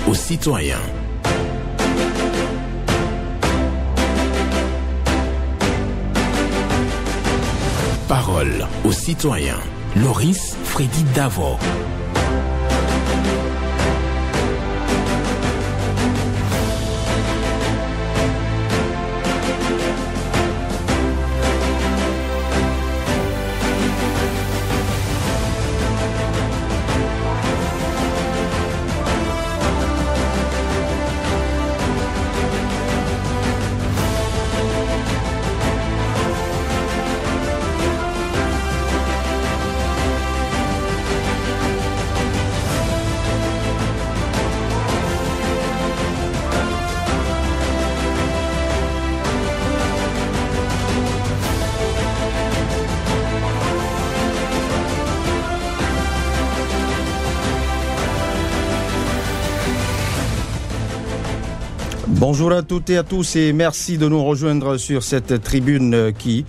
aux citoyens. Parole aux citoyens. Loris Freddy Davo. Bonjour à toutes et à tous et merci de nous rejoindre sur cette tribune qui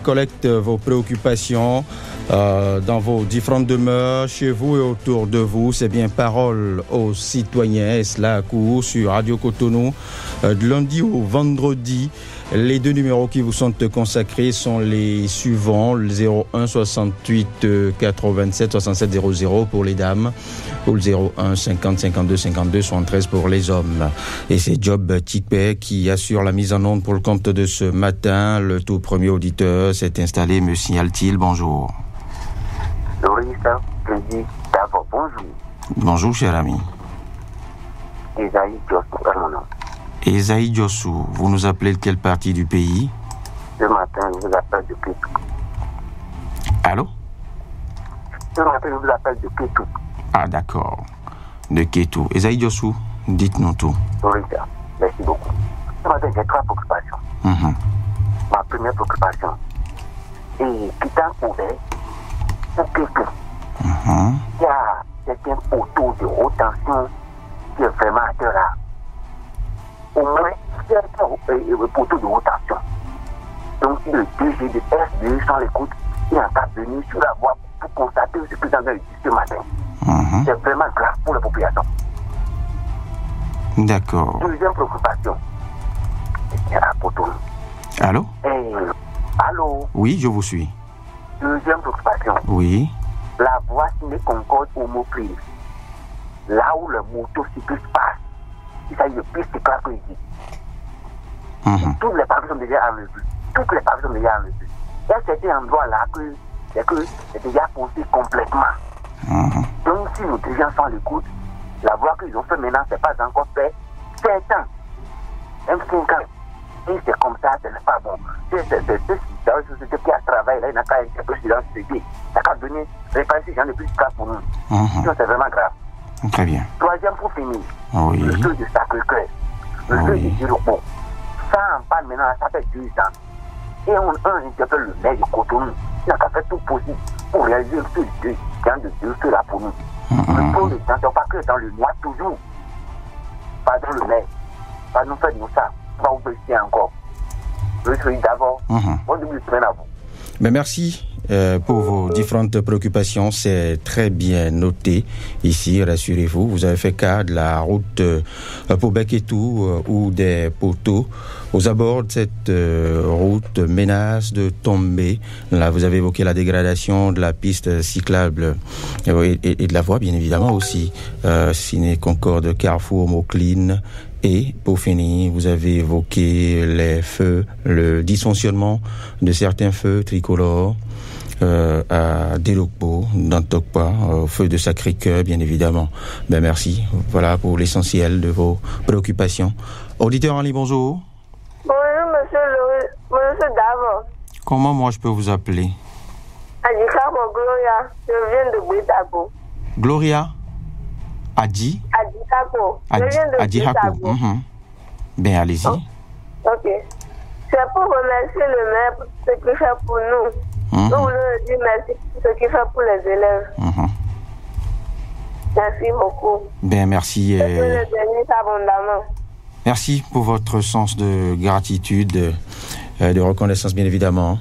collecte vos préoccupations dans vos différentes demeures, chez vous et autour de vous. C'est bien Parole aux citoyens, et cela court sur Radio Cotonou de lundi au vendredi. Les deux numéros qui vous sont consacrés sont les suivants, le 01 68 87 67 00 pour les dames ou le 01 50 52 52 73 pour les hommes. Et c'est Job Tikpe qui assure la mise en onde pour le compte de ce matin. Le tout premier auditeur s'est installé, me signale-t-il. Bonjour. Loris Freddy Davo, bonjour. Bonjour, cher ami. Esaïe Diossou est mon nom. Esaïe Diossou, vous nous appelez de quelle partie du pays? Ce matin, je vous appelle de Kétou. Allô? Ce matin, je vous appelle de Kétou. Ah, d'accord. De Kétou. Esaïe Diossou, dites-nous tout. Loris, merci beaucoup. Ce matin, j'ai trois préoccupations. Ma première préoccupation est quittant ouvert pour Kétou. Il y a certains poteaux de haute tension qui est vraiment à terre là. Au moins certains poteaux de haute tension. Donc le DG de SDE sans l'écoute est en train de venir sur la voie pour constater ce que j'en ai dit ce matin. C'est vraiment grave pour la population. D'accord. Deuxième préoccupation, c'est à Cotonou. Allô? Allô? Oui, je vous suis. Deuxième préoccupation. Oui. La voie signée Concorde Homo-Prise. Là où le motocycliste passe, il s'agit de piste cyclable que je dis. Toutes les parties sont déjà enlevées. Toutes les parties sont déjà enlevées. Il y a certains endroits là que c'est déjà posé complètement. Donc si nos dirigeants sont à l'écoute, la voie qu'ils ont fait maintenant, c'est pas encore fait. 7 ans, même 5 ans. Et c'est comme ça, ce n'est pas bon. C'est dans une société qui a travaillé, là, il n'a qu'à être un peu silence, il n'a qu'à venir réparer ces gens de plus grave pour nous. Sinon, c'est vraiment grave. Très bien. Troisième pour finir, Oui. le feu de Sacré-Cœur, le feu de Giropo. Ça en parle maintenant, ça fait 2 ans. Et on interpelle le maire de Cotonou. Il n'a qu'à faire tout possible pour réaliser le feu de Dieu là pour nous. Le pauvre des gens, pas que dans le noir toujours. Pardon le maire, pas nous faire nous ça. On va vous baisser encore. Le soyez d'abord. Bonne début de semaine à vous. Mais merci pour vos différentes préoccupations. C'est très bien noté ici, rassurez-vous. Vous avez fait cas de la route pour Beketou où des poteaux aux abords de cette route menacent de tomber. Là, vous avez évoqué la dégradation de la piste cyclable et de la voie, bien évidemment aussi. Ciné Concorde, Carrefour, Maucline. Et pour finir, vous avez évoqué les feux, le dysfonctionnement de certains feux tricolores à Delokpo, dans Tokpa, au feu de Sacré-Cœur, bien évidemment. Ben merci. Voilà pour l'essentiel de vos préoccupations. Auditeur en ligne, bonjour. Bonjour, monsieur Davo. Comment moi je peux vous appeler? Adikabo Gloria, je viens de Britago. Gloria? Adikabo. Adihako. Ben allez-y. Ok. C'est pour remercier le maire pour ce qu'il fait pour nous. Nous voulons dire merci pour ce qu'il fait pour les élèves. Merci beaucoup. Ben merci. Je le bénisse abondamment. Merci pour votre sens de gratitude. de reconnaissance, bien évidemment.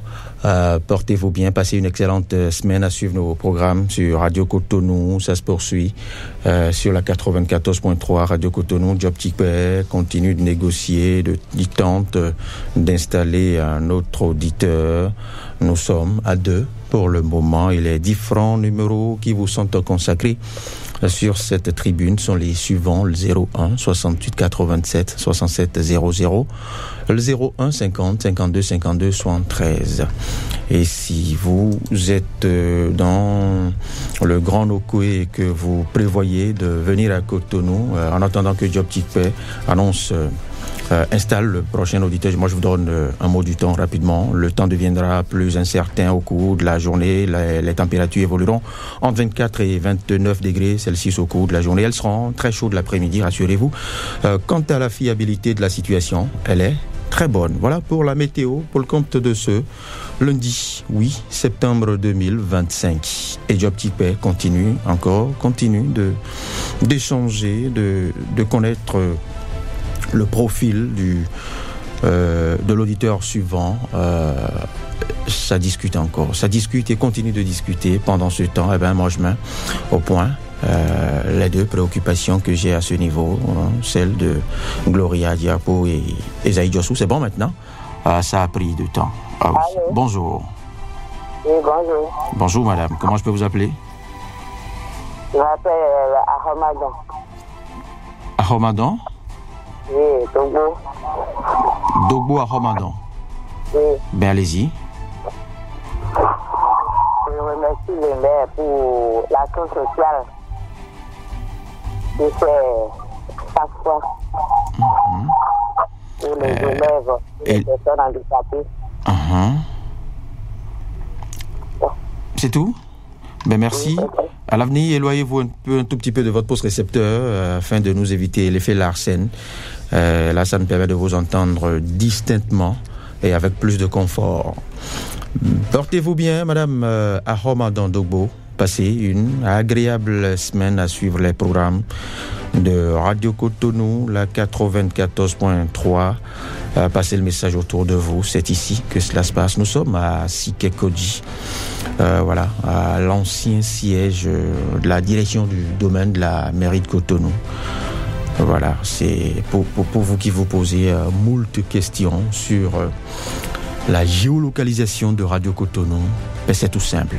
Portez-vous bien, passez une excellente semaine à suivre nos programmes sur Radio Cotonou. Ça se poursuit sur la 94.3 Radio Cotonou. Job Tikpe continue de négocier, il tente d'installer un autre auditeur. Nous sommes à 2 pour le moment. Et les différents numéros qui vous sont consacrés sur cette tribune sont les suivants: le 01 68 87 67 00, le 01 50 52 52 73. Et si vous êtes dans le Grand Nokoué et que vous prévoyez de venir à Cotonou, en attendant que Job Tikpe annonce installe le prochain auditeur, moi je vous donne un mot du temps rapidement. Le temps deviendra plus incertain au cours de la journée. Les températures évolueront entre 24 et 29 degrés Celsius au cours de la journée. Elles seront très chaudes l'après-midi, rassurez-vous. Quant à la fiabilité de la situation, elle est très bonne. Voilà pour la météo, pour le compte de ce lundi 8 septembre 2025. Et Job Tikpe continue d'échanger, de connaître le profil de l'auditeur suivant. Ça discute encore. Ça discute et continue de discuter. Pendant ce temps, moi je mets au point les 2 préoccupations que j'ai à ce niveau, celle de Gloria Diapo et Esaïe Diossou. C'est bon maintenant? Ça a pris du temps. Oui. Bonjour. Oui, bonjour. Bonjour madame. Comment je peux vous appeler? Je m'appelle Ahomadon. Ahomadon? Oui, Dogbo. Dogbo Ahomadon. Oui. Ben allez-y. Je remercie le maire pour l'action sociale qu'il fait chaque fois pour les élèves et les personnes handicapées. C'est tout? Ben merci. À l'avenir, éloignez-vous un tout petit peu de votre poste récepteur afin de nous éviter l'effet Larsen. Là, ça nous permet de vous entendre distinctement et avec plus de confort. Portez-vous bien, Madame Ahomadon Dogbo. Passez une agréable semaine à suivre les programmes de Radio Cotonou, la 94.3. Passez le message autour de vous. C'est ici que cela se passe. Nous sommes à Sikekoji, à l'ancien siège de la direction du domaine de la mairie de Cotonou. Voilà, c'est pour vous qui vous posez moult questions sur la géolocalisation de Radio Cotonou. Mais c'est tout simple.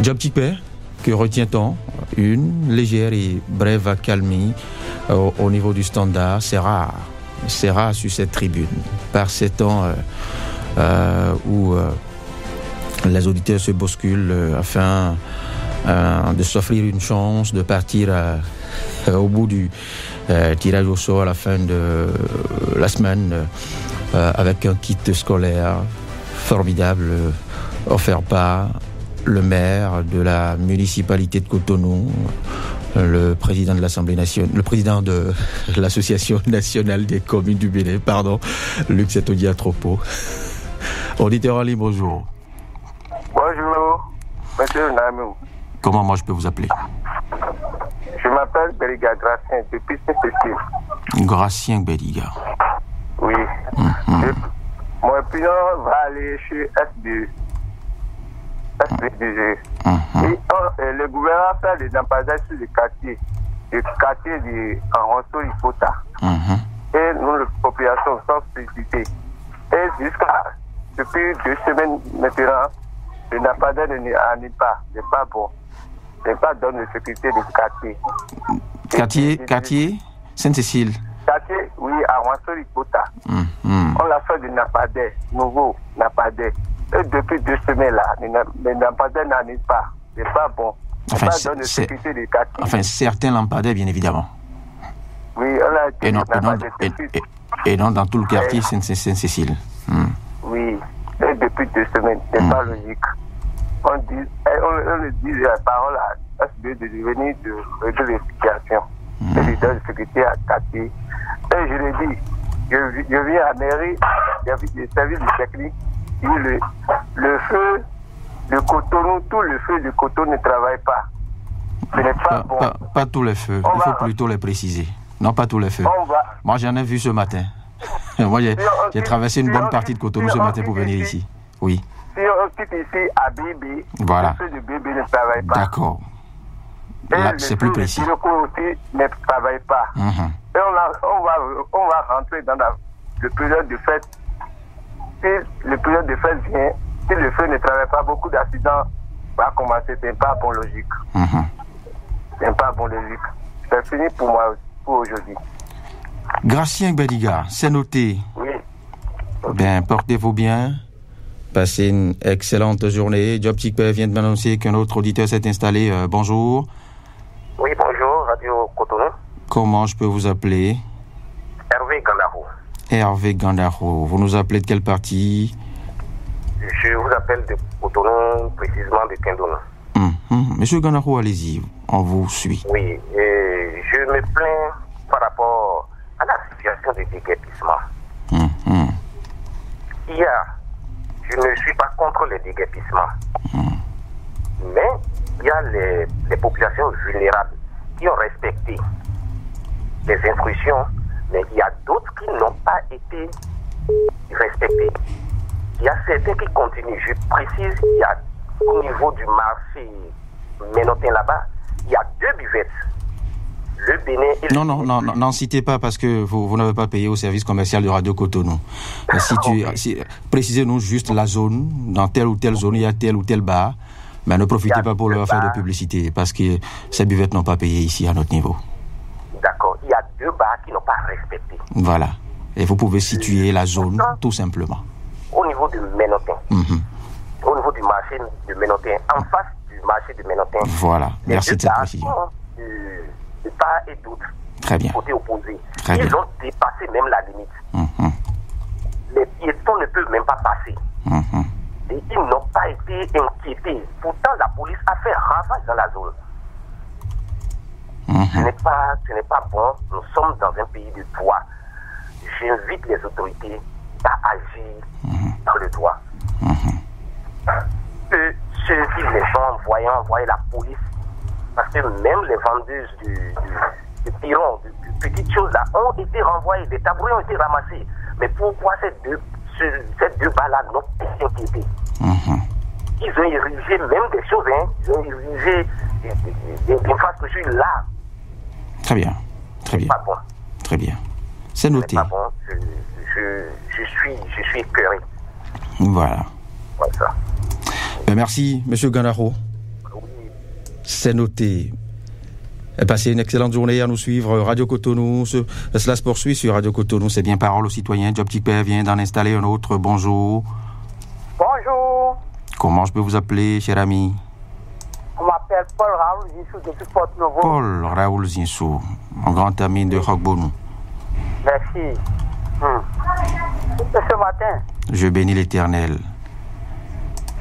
Job Tikpe, que retient-on? Une légère et brève accalmie au niveau du standard. C'est rare sur cette tribune. Par ces temps où les auditeurs se bousculent afin de s'offrir une chance de partir au bout du tirage au sort à la fin de la semaine avec un kit scolaire formidable offert par le maire de la municipalité de Cotonou, le président de l'Assemblée nationale, le président de l'Association nationale des communes du Bénin, Luc Setodiatropo. Auditeur Ali, bonjour. Bonjour, monsieur Namou. Comment moi je peux vous appeler? Je m'appelle Beliga Gracien, depuis Saint-Cécile. Gracien Beliga. Oui. Mon opinion va aller chez SBDG. Et le gouvernement fait des emplois sur le quartier de Anronso-Lipota. Et nous, la population, sommes félicitées. Et depuis 2 semaines maintenant, le Napadin n'est pas bon. N'est pas dans la sécurité du quartier. Quartier Sainte-Cécile. Quartier, oui, à Anronso-Lipota. On l'a fait du Napadin, nouveau Napadin. Et depuis 2 semaines là, les lampadaires n'en est pas. C'est pas bon. Enfin, pas dans la sécurité du quartier. Enfin, certains lampadaires, bien évidemment. Oui, on a été et non dans tout le quartier Sainte-Cécile. Oui, et depuis 2 semaines, c'est pas logique. On le dit la parole à SBE de venir de régler les situations. Et de donner la sécurité à quartier. Et je le dis, je viens à la mairie, il y a des services de technique. Le feu de Cotonou, tout le feu de Cotonou ne travaille pas. Ce n'est pas bon. Pas tous les feux, il faut plutôt les préciser. Non, pas tous les feux. Moi, j'en ai vu ce matin. Moi, j'ai traversé une bonne partie de Cotonou ce matin pour venir ici. Oui. Si on quitte ici à Bébé, voilà. Le feu de Bébé ne travaille pas. D'accord. Là, c'est plus précis. Le cours aussi ne travaille pas. Et on va rentrer dans le période de fête. Si le période de fête vient, si le feu ne travaille pas, beaucoup d'accidents vont commencer. C'est pas bon logique. C'est pas bon logique. C'est fini pour moi, pour aujourd'hui. Gracien Bediga, c'est noté. Oui. Bien, portez-vous bien. Passez une excellente journée. Job Tikpe vient de m'annoncer qu'un autre auditeur s'est installé. Bonjour. Oui, bonjour, Radio Cotonou. Comment je peux vous appeler? Hervé Gandaro. Hervé Gandaro. Vous nous appelez de quelle partie? Je vous appelle de Cotonou, précisément de Kindono. Monsieur Gandaro, allez-y, on vous suit. Oui, je me plains par rapport à la situation de déguerpissement. Je ne suis pas contre le déguerpissement. Mais il y a les populations vulnérables qui ont respecté les instructions, mais il y a d'autres qui n'ont pas été respectées. Il y a certains qui continuent. Je précise, il y a au niveau du marché Ménotin là-bas, il y a 2 buvettes. Le Bénin et n'en citez pas parce que vous n'avez pas payé au service commercial de Radio Cotonou. Précisez-nous juste la zone, dans telle ou telle zone, il y a tel ou tel bar, mais ne profitez pas pour leur faire de publicité parce que ces buvettes n'ont pas payé ici à notre niveau. D'accord, il y a 2 bars qui n'ont pas respecté. Voilà, et vous pouvez situer la zone tout simplement. Au niveau du Ménotin, au niveau du marché de Ménotin, en face du marché de Ménotin. Voilà, merci de cette précision. De part et d'autre. Très bien. Côté opposé. Très bien. Ils ont dépassé même la limite. Les piétons ne peuvent même pas passer. Et ils n'ont pas été inquiétés. Pourtant, la police a fait ravage dans la zone. Ce n'est pas bon. Nous sommes dans un pays de droit. J'invite les autorités à agir dans le droit. Ceux qui les ont envoyé la police. Parce que même les vendeuses du piron, de petites choses là, ont été renvoyées, des tabourets ont été ramassés. Mais pourquoi ces deux bars-là n'ont pas inquiété? Ils ont érigé même des choses, ils ont érigé des infrastructures là. Très bien, très bien. Pas bon. Très bien. C'est noté. Pas bon. Je suis écœuré. Voilà. Voilà. Merci, Monsieur Gandaro. C'est noté. Passez une excellente journée à nous suivre. Radio Cotonou, cela se poursuit sur Radio Cotonou. C'est bien Parole aux citoyens. Job Tikpe vient d'en installer un autre. Bonjour. Bonjour. Comment je peux vous appeler, cher ami? On m'appelle Paul Raoul Zinsou depuis Porte-Novo. Paul Raoul Zinsou, un grand ami de Roquebonou. Merci. Ce matin, je bénis l'Éternel.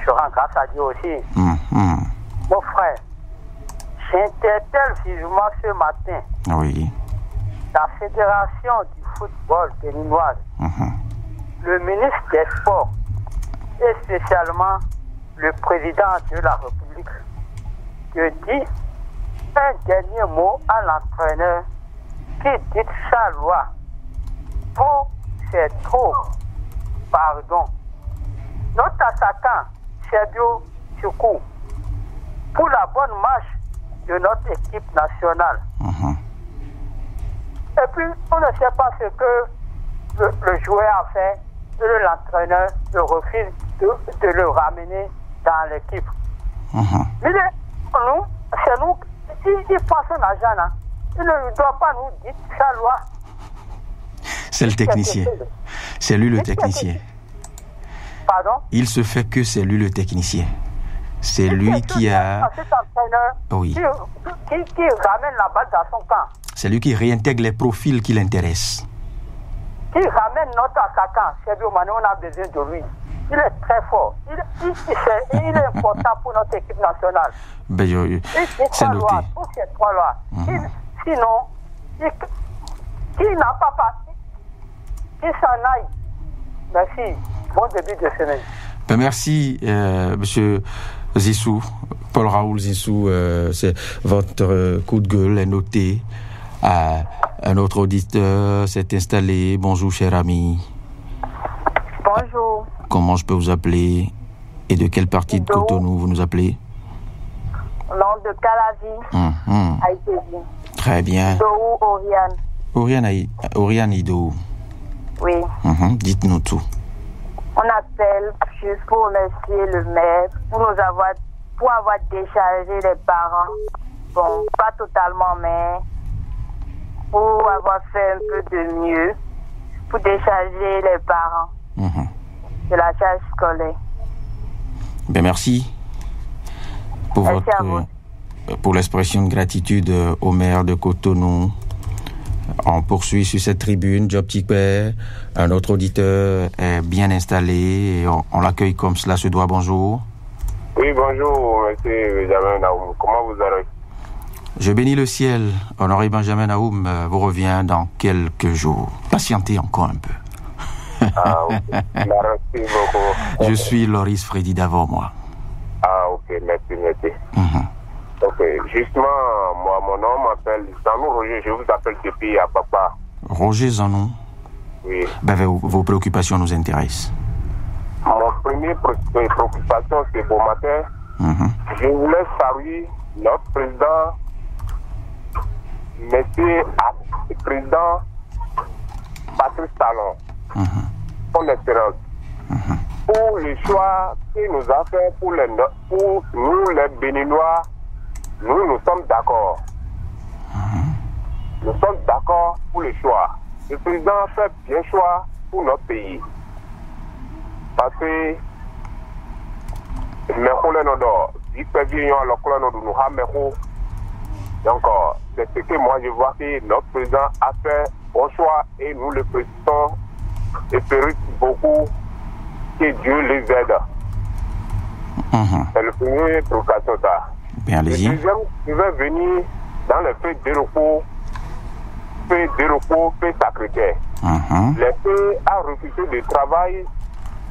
Je rends grâce à Dieu aussi. Mon frère, j'interpelle vivement ce matin la Fédération du football béninoise, le ministre des Sports et spécialement le président de la République, que dit un dernier mot à l'entraîneur qui dit sa loi. Trop, c'est trop. Pardon. Notre attaquant, Sergio Choukou, pour la bonne marche de notre équipe nationale. Et puis, on ne sait pas ce que le joueur a fait, et l'entraîneur refuse de le ramener dans l'équipe. Mais c'est nous, s'il prend son argent là, il ne doit pas nous dire sa loi. C'est le technicien. C'est lui le technicien. Pardon? Il se fait que c'est lui le technicien. C'est lui qui a... Oui. Qui ramène la balle dans son camp. C'est lui qui réintègre les profils qui l'intéressent. Qui ramène notre attaquant. Sergio Mané, on a besoin de lui. Il est très fort. Il est important pour notre équipe nationale. C'est noté. Pour ces 3 lois. Sinon, qui n'a pas parti, qui s'en aille. Merci. Bon début de semaine. Merci, monsieur Zissou, Paul Raoul Zissou. C'est votre coup de gueule est noté. Un autre auditeur s'est installé. Bonjour, cher ami. Bonjour. Comment je peux vous appeler? Et de quelle partie de Cotonou vous nous appelez? Nom de Calavi, Haïti. Très bien. Dou Oriane. Oriane Ido. Oui. Dites-nous tout. On appelle juste pour remercier le maire pour avoir déchargé les parents. Bon, pas totalement, mais pour avoir fait un peu de mieux, pour décharger les parents de la charge scolaire. Ben merci pour l'expression de gratitude au maire de Cotonou. On poursuit sur cette tribune, Job Tikper. Un autre auditeur est bien installé et on l'accueille comme cela se doit. Bonjour. Oui, bonjour, monsieur Benjamin Naoum. Comment vous allez? Je bénis le ciel. Honoré Benjamin Naoum vous revient dans quelques jours. Patientez encore un peu. Ah, ok. Merci beaucoup. Je suis Loris Freddy Davor, moi. Ah, ok, merci. Ok, justement, moi, mon nom m'appelle Zanou Roger, je vous appelle depuis à Papa. Roger Zanou? Oui. Ben, vos préoccupations nous intéressent. Mon premier préoccupation, c'est bon matin. Je voulais saluer notre président, monsieur président Patrice Talon, son excellence, pour le choix qu'il nous a fait pour nous, les Béninois. Nous sommes d'accord. Nous sommes d'accord pour le choix. Le président fait bien choix pour notre pays. Parce que donc, c'est ce que moi je vois que notre président a fait bon choix et nous le présidons espérons beaucoup que Dieu les aide. C'est le premier provocation ça. Bien, allez-y. Le deuxième, je vais venir dans le fait de repos, fait Sacré-Cœur. Les feux a refusé de travail,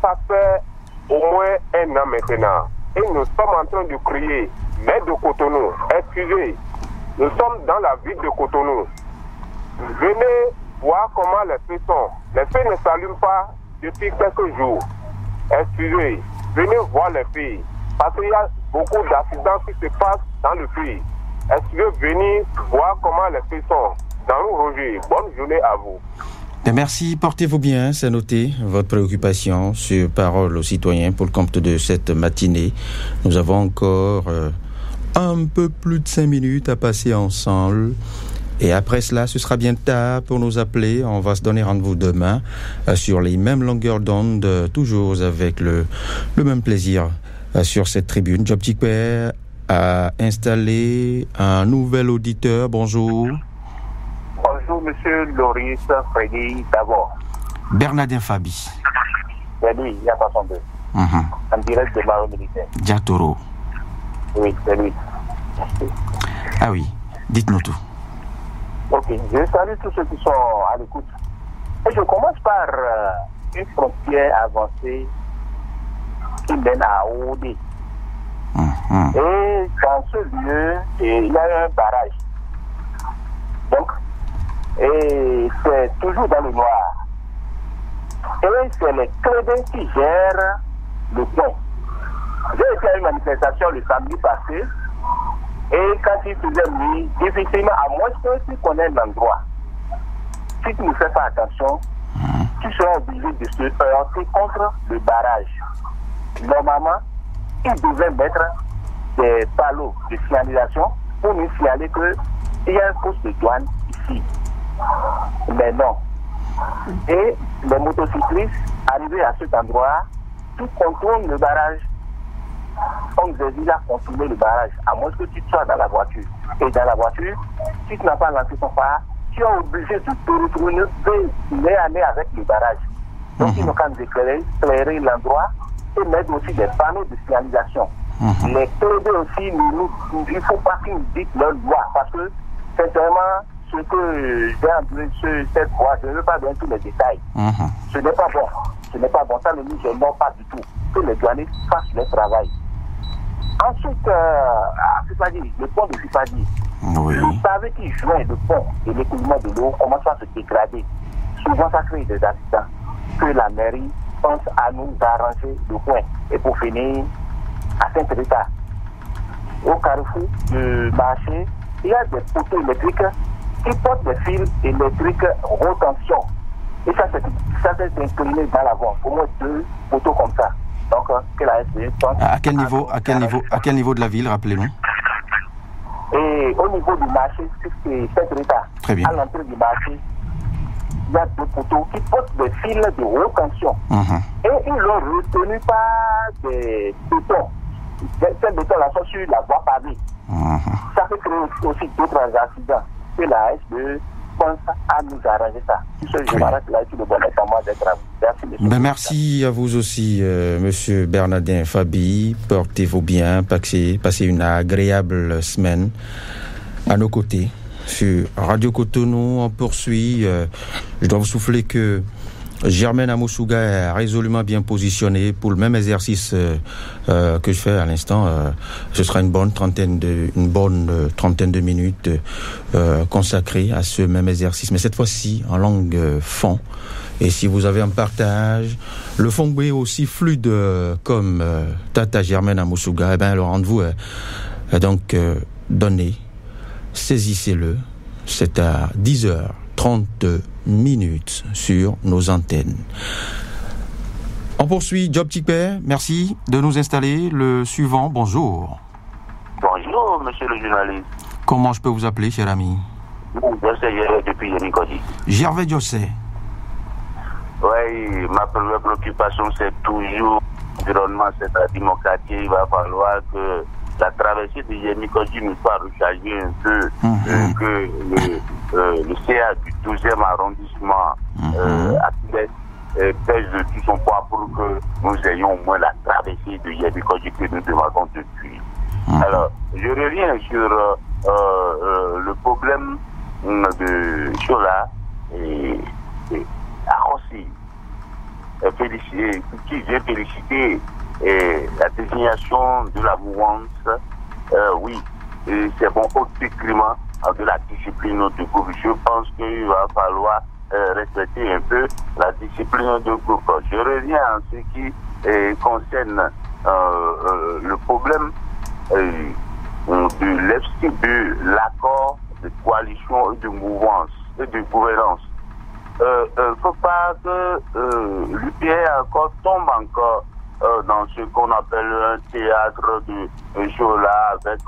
ça fait au moins 1 an maintenant. Et nous sommes en train de crier, maire de Cotonou, excusez, nous sommes dans la ville de Cotonou. Venez voir comment les feux sont. Les feux ne s'allument pas depuis quelques jours. Excusez, venez voir les feux. Parce qu'il y a beaucoup d'accidents qui se passent dans le pays. Est-ce que vous venez voir comment les feux sont? Dans nous, Roger, bonne journée à vous. Merci, portez-vous bien, c'est noté, votre préoccupation sur Parole aux citoyens pour le compte de cette matinée. Nous avons encore un peu plus de 5 minutes à passer ensemble. Et après cela, ce sera bien tard pour nous appeler. On va se donner rendez-vous demain sur les mêmes longueurs d'onde, toujours avec le même plaisir sur cette tribune. Job Tikper a installé un nouvel auditeur. Bonjour. Bonjour, monsieur Loris Freddy d'abord. Bernardin Fabi. C'est lui, il y a pas son deux. En direct de Maro Militaire. Diatoro. Oui, c'est lui. Ah oui, dites-nous tout. Ok, je salue tous ceux qui sont à l'écoute. Et je commence par une frontière avancée qui mène à OD. Et dans ce lieu, il y a un barrage. Donc, et c'est toujours dans le noir. Et c'est les Clédins qui gèrent le pont. J'ai été à une manifestation le samedi passé. Et quand il faisait nuit, difficilement, à moins que tu connais l'endroit, si tu ne fais pas attention, tu seras obligé de se heurter contre le barrage. Normalement, ils devaient mettre des panneaux de signalisation pour nous signaler qu'il y a un poste de douane ici. Mais non. Et les motocyclistes, arrivés à cet endroit, tout contournent le barrage. On nous a dit là, contourner le barrage, à moins que tu sois dans la voiture. Et dans la voiture, si tu n'as pas lancé ton phare, tu es obligé de te retourner nez à nez avec le barrage. Donc, il nous quand nous éclairer l'endroit et mettre aussi des panneaux de signalisation. Les clés aussi, il ne faut pas qu'ils nous disent leur loi, parce que c'est vraiment ce que j'ai entendu sur cette voie. Je ne veux pas donner tous les détails. Ce n'est pas bon. Ce n'est pas bon. Ça ne nous gêne pas du tout. Que les douaniers fassent leur travail. Ensuite, le pont de Fipadi, Oui. Vous savez que joint le pont et l'écoulement de l'eau commence à se dégrader. Souvent, ça crée des accidents. Que la mairie pense à nous arranger le coin. Et pour finir, à Saint-Rita, au carrefour du marché, il y a des poteaux électriques qui portent des fils électriques haute tension. Et ça s'est incliné dans l'avant. Au moins 2 poteaux comme ça. Donc, que la SDE pense. À quel niveau de la ville, rappelez-nous? Et au niveau du marché, c'est Saint-Rita. Très bien. À l'entrée du marché, il y a 2 poteaux qui portent des fils de haute tension. Et ils l'ont retenu par des bétons. Ces bétons-là sont sur la voie pavée. Ça peut créer aussi d'autres accidents. Que la SDE pense à nous arranger ça. Je m'arrête là, tout le bon est à moi d'être à vous. Merci. Merci à vous aussi, Monsieur Bernardin Fabi. Portez-vous bien, passez une agréable semaine à nos côtés. Sur Radio Cotonou, on poursuit. Je dois vous souffler que Germaine Amoussouga est résolument bien positionnée pour le même exercice que je fais à l'instant. Ce sera une bonne trentaine de minutes consacrées à ce même exercice, mais cette fois-ci en langue fon. Et si vous avez un partage, le fongbe est aussi fluide comme Tata Germaine Amoussouga, le rendez-vous est donc donné. Saisissez-le. C'est à 10h30 sur nos antennes. On poursuit Job Tikpe. Merci de nous installer. Le suivant, bonjour. Bonjour, monsieur le journaliste. Comment je peux vous appeler, cher ami? José Gervais depuis Yénicodi. Gervais José. Oui, ma première préoccupation, c'est toujours l'environnement, c'est la démocratie. Il va falloir que la traversée de Yénicodi nous soit rechargée un peu, que le CA du 12e arrondissement pèse de tout son poids pour que nous ayons au moins la traversée de Yénicodi que nous demandons depuis. Alors, je reviens sur le problème de Chola et Arrossi, qui vient féliciter la désignation de la mouvance. Oui, c'est bon au détriment de la discipline du groupe. Je pense qu'il va falloir respecter un peu la discipline du groupe. Je reviens en ce qui concerne le problème de l'accord de coalition et de mouvance et de gouvernance. Faut pas que l'UPR encore tombe encore dans ce qu'on appelle un théâtre de Chola avec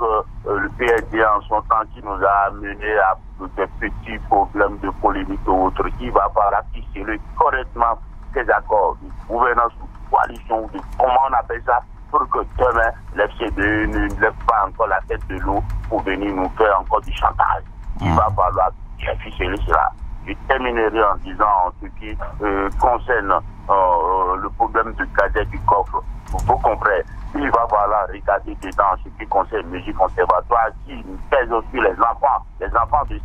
le PRD en son temps qui nous a amené à des petits problèmes de polémique ou autre, qui va falloir ficeler correctement ces accords de gouvernance ou coalition, de comment on appelle ça, pour que demain l'FCD ne lève pas encore la tête de l'eau pour venir nous faire encore du chantage. Il va falloir bien ficeler cela. Je terminerai en disant en ce qui concerne le problème du cadet du coffre. Vous comprenez, il va falloir regarder dedans en ce qui concerne le musique conservatoire qui pèse aussi les enfants de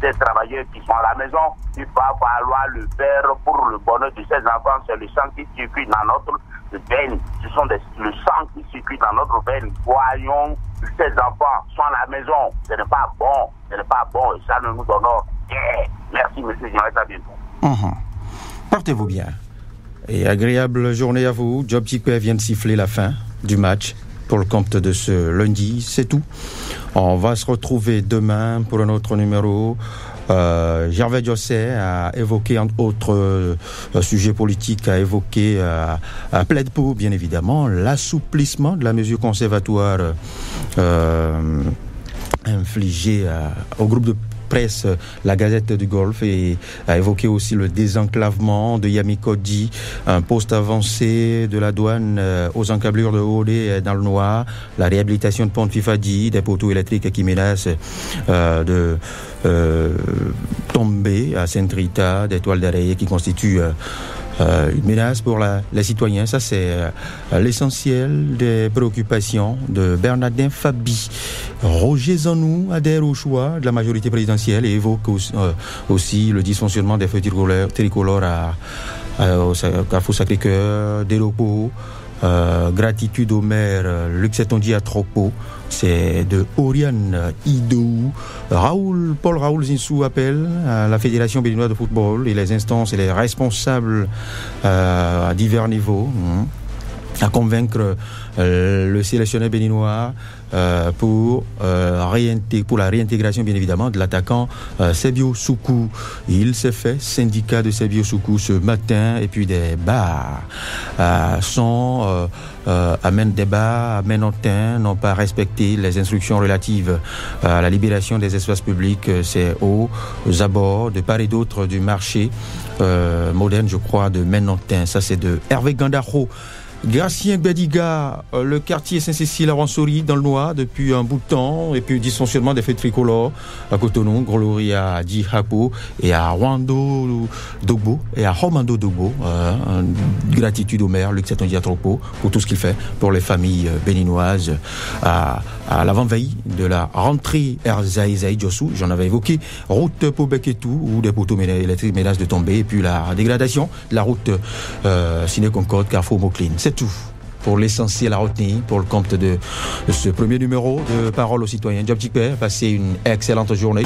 ces travailleurs qui sont à la maison. Il va falloir le faire pour le bonheur de ces enfants. C'est le sang qui circule dans notre veine. Ce sont le sang qui circule dans notre veine. Voyons que ces enfants sont à la maison. Ce n'est pas bon. Et ça ne nous donne rien. Merci, monsieur. À bientôt. Portez-vous bien. Et agréable journée à vous. Job Tikpe vient de siffler la fin du match pour le compte de ce lundi. C'est tout. On va se retrouver demain pour un autre numéro. Gervais José a évoqué, entre autres sujets politiques, a évoqué, plaide pour, bien évidemment, l'assouplissement de la mesure conservatoire infligée au groupe de presse, la Gazette du Golfe, et a évoqué aussi le désenclavement de Yénicodi, un poste avancé de la douane aux encablures de Odé dans le noir, la réhabilitation de pont de Fifadi, des poteaux électriques qui menacent de tomber à Saint-Rita, des toiles d'araignée qui constituent une menace pour les citoyens. Ça, c'est l'essentiel des préoccupations de Bernardin Fabi. Roger Zanou adhère au choix de la majorité présidentielle et évoque aussi le dysfonctionnement des feux tricolores à Carrefour Sacré-Cœur, des locaux Gratitude au maire Luc Setonji à Tropo. C'est de Oriane Idou. Paul Raoul Zinsou appelle à la Fédération béninoise de football et les instances et les responsables à divers niveaux à convaincre le sélectionneur béninois pour la réintégration bien évidemment de l'attaquant Sebio Soukou. Il s'est fait syndicat de Sebio Soukou ce matin et puis des bars amènent des bars Menontin n'ont pas respecté les instructions relatives à la libération des espaces publics. C'est aux abords de part et d'autre du marché moderne, je crois, de Menontin. Ça c'est de Hervé Gandaro. Gracien Bediga, le quartier Saint-Cécile à Ransori dans le Noir depuis un bout de temps, et puis dysfonctionnement des fêtes tricolores à Cotonou, Grolori à Djihapo et à Rwando Dogbo et à Romando Dogbo. Gratitude au maire Luc Setonji Atropo pour tout ce qu'il fait pour les familles béninoises à l'avant-veille de la rentrée Erzaïzaï Djossou. J'en avais évoqué route Pobek-Etou où des poteaux électriques menacent de tomber et puis la dégradation de la route Ciné Concorde Carrefour Maucline. C'est tout pour l'essentiel à retenir pour le compte de ce premier numéro de Parole aux citoyens. Job Ticper, passez une excellente journée.